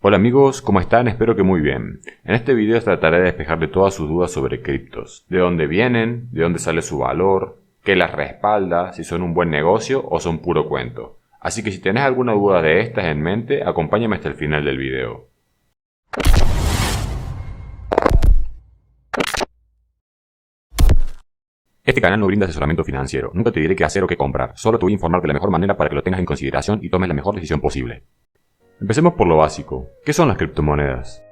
Hola amigos, ¿cómo están? Espero que muy bien. En este video trataré de despejarle todas sus dudas sobre criptos. De dónde vienen, de dónde sale su valor, qué las respalda, si son un buen negocio o son puro cuento. Así que si tenés alguna duda de estas en mente, acompáñame hasta el final del video. Este canal no brinda asesoramiento financiero. Nunca te diré qué hacer o qué comprar. Solo te voy a informar de la mejor manera para que lo tengas en consideración y tomes la mejor decisión posible. Empecemos por lo básico. ¿Qué son las criptomonedas?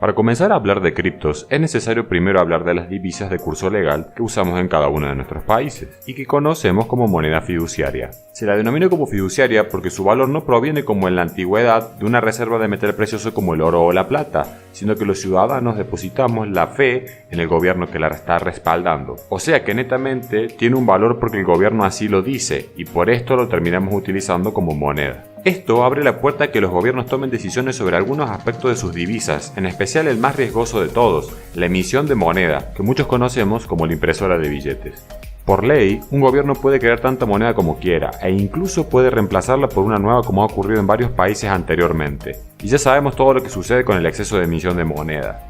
Para comenzar a hablar de criptos, es necesario primero hablar de las divisas de curso legal que usamos en cada uno de nuestros países y que conocemos como moneda fiduciaria. Se la denomina como fiduciaria porque su valor no proviene como en la antigüedad de una reserva de metal precioso como el oro o la plata, sino que los ciudadanos depositamos la fe en el gobierno que la está respaldando. O sea que netamente tiene un valor porque el gobierno así lo dice y por esto lo terminamos utilizando como moneda. Esto abre la puerta a que los gobiernos tomen decisiones sobre algunos aspectos de sus divisas, en especial el más riesgoso de todos, la emisión de moneda, que muchos conocemos como la impresora de billetes. Por ley, un gobierno puede crear tanta moneda como quiera, e incluso puede reemplazarla por una nueva como ha ocurrido en varios países anteriormente. Y ya sabemos todo lo que sucede con el exceso de emisión de moneda.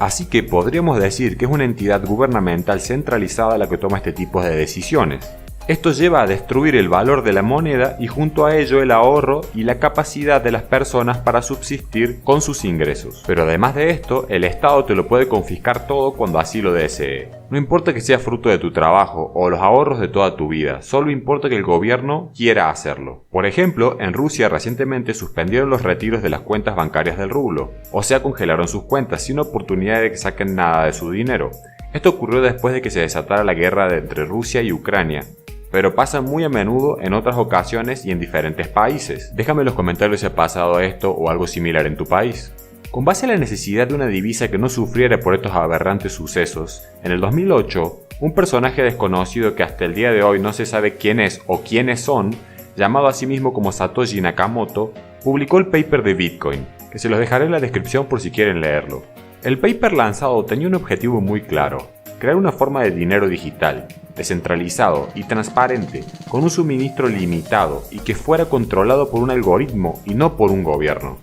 Así que podríamos decir que es una entidad gubernamental centralizada la que toma este tipo de decisiones. Esto lleva a destruir el valor de la moneda y junto a ello el ahorro y la capacidad de las personas para subsistir con sus ingresos. Pero además de esto, el Estado te lo puede confiscar todo cuando así lo desee. No importa que sea fruto de tu trabajo o los ahorros de toda tu vida, solo importa que el gobierno quiera hacerlo. Por ejemplo, en Rusia recientemente suspendieron los retiros de las cuentas bancarias del rublo, o sea congelaron sus cuentas sin oportunidad de que saquen nada de su dinero. Esto ocurrió después de que se desatara la guerra entre Rusia y Ucrania. Pero pasa muy a menudo en otras ocasiones y en diferentes países. Déjame en los comentarios si ha pasado esto o algo similar en tu país. Con base en la necesidad de una divisa que no sufriera por estos aberrantes sucesos, en el 2008, un personaje desconocido que hasta el día de hoy no se sabe quién es o quiénes son, llamado a sí mismo como Satoshi Nakamoto, publicó el paper de Bitcoin, que se los dejaré en la descripción por si quieren leerlo. El paper lanzado tenía un objetivo muy claro: crear una forma de dinero digital, descentralizado y transparente, con un suministro limitado y que fuera controlado por un algoritmo y no por un gobierno.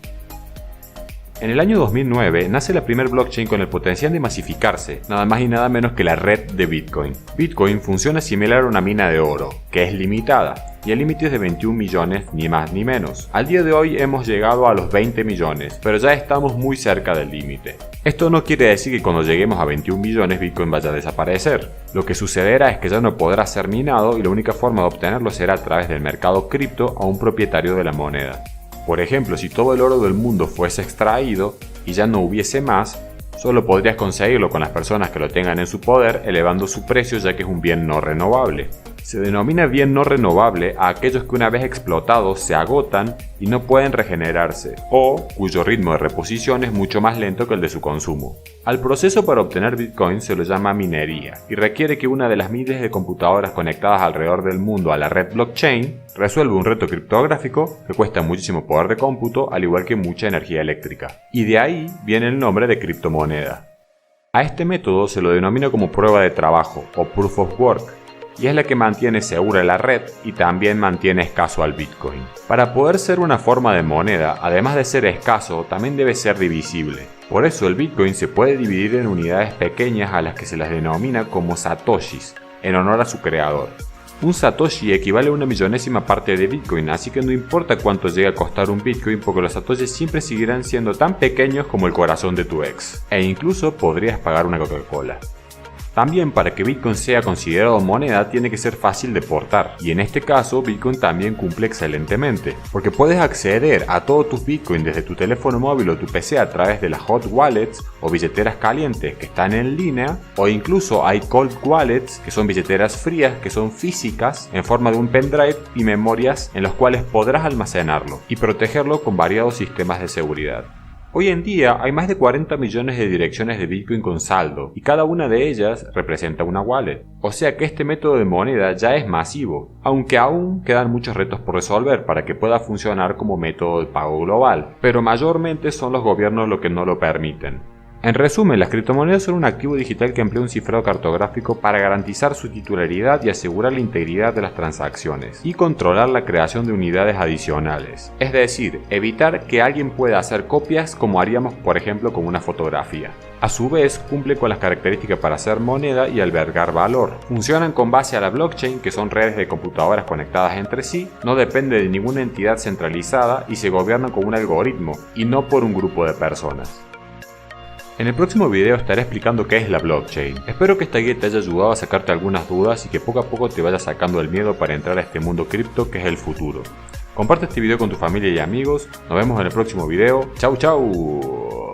En el año 2009 nace la primer blockchain con el potencial de masificarse, nada más y nada menos que la red de Bitcoin. Bitcoin funciona similar a una mina de oro, que es limitada, y el límite es de 21 millones ni más ni menos. Al día de hoy hemos llegado a los 20 millones, pero ya estamos muy cerca del límite. Esto no quiere decir que cuando lleguemos a 21 millones Bitcoin vaya a desaparecer. Lo que sucederá es que ya no podrá ser minado y la única forma de obtenerlo será a través del mercado cripto a un propietario de la moneda. Por ejemplo, si todo el oro del mundo fuese extraído y ya no hubiese más, solo podrías conseguirlo con las personas que lo tengan en su poder, elevando su precio ya que es un bien no renovable. Se denomina bien no renovable a aquellos que una vez explotados se agotan y no pueden regenerarse, o cuyo ritmo de reposición es mucho más lento que el de su consumo. Al proceso para obtener Bitcoin se lo llama minería y requiere que una de las miles de computadoras conectadas alrededor del mundo a la red blockchain resuelva un reto criptográfico que cuesta muchísimo poder de cómputo al igual que mucha energía eléctrica. Y de ahí viene el nombre de criptomoneda. A este método se lo denomina como prueba de trabajo o proof of work, y es la que mantiene segura la red y también mantiene escaso al Bitcoin. Para poder ser una forma de moneda, además de ser escaso, también debe ser divisible. Por eso el Bitcoin se puede dividir en unidades pequeñas a las que se las denomina como satoshis, en honor a su creador. Un satoshi equivale a una millonésima parte de Bitcoin, así que no importa cuánto llegue a costar un Bitcoin porque los satoshis siempre seguirán siendo tan pequeños como el corazón de tu ex. E incluso podrías pagar una Coca-Cola. También para que Bitcoin sea considerado moneda tiene que ser fácil de portar, y en este caso Bitcoin también cumple excelentemente, porque puedes acceder a todos tus Bitcoin desde tu teléfono móvil o tu PC a través de las hot wallets o billeteras calientes que están en línea, o incluso hay cold wallets que son billeteras frías que son físicas en forma de un pendrive y memorias en los cuales podrás almacenarlo y protegerlo con variados sistemas de seguridad. Hoy en día hay más de 40 millones de direcciones de Bitcoin con saldo y cada una de ellas representa una wallet. O sea que este método de moneda ya es masivo, aunque aún quedan muchos retos por resolver para que pueda funcionar como método de pago global, pero mayormente son los gobiernos los que no lo permiten. En resumen, las criptomonedas son un activo digital que emplea un cifrado cartográfico para garantizar su titularidad y asegurar la integridad de las transacciones, y controlar la creación de unidades adicionales. Es decir, evitar que alguien pueda hacer copias como haríamos por ejemplo con una fotografía. A su vez, cumple con las características para ser moneda y albergar valor. Funcionan con base a la blockchain, que son redes de computadoras conectadas entre sí, no depende de ninguna entidad centralizada y se gobiernan con un algoritmo, y no por un grupo de personas. En el próximo video estaré explicando qué es la blockchain. Espero que esta guía te haya ayudado a sacarte algunas dudas y que poco a poco te vaya sacando el miedo para entrar a este mundo cripto que es el futuro. Comparte este video con tu familia y amigos. Nos vemos en el próximo video. Chau chau.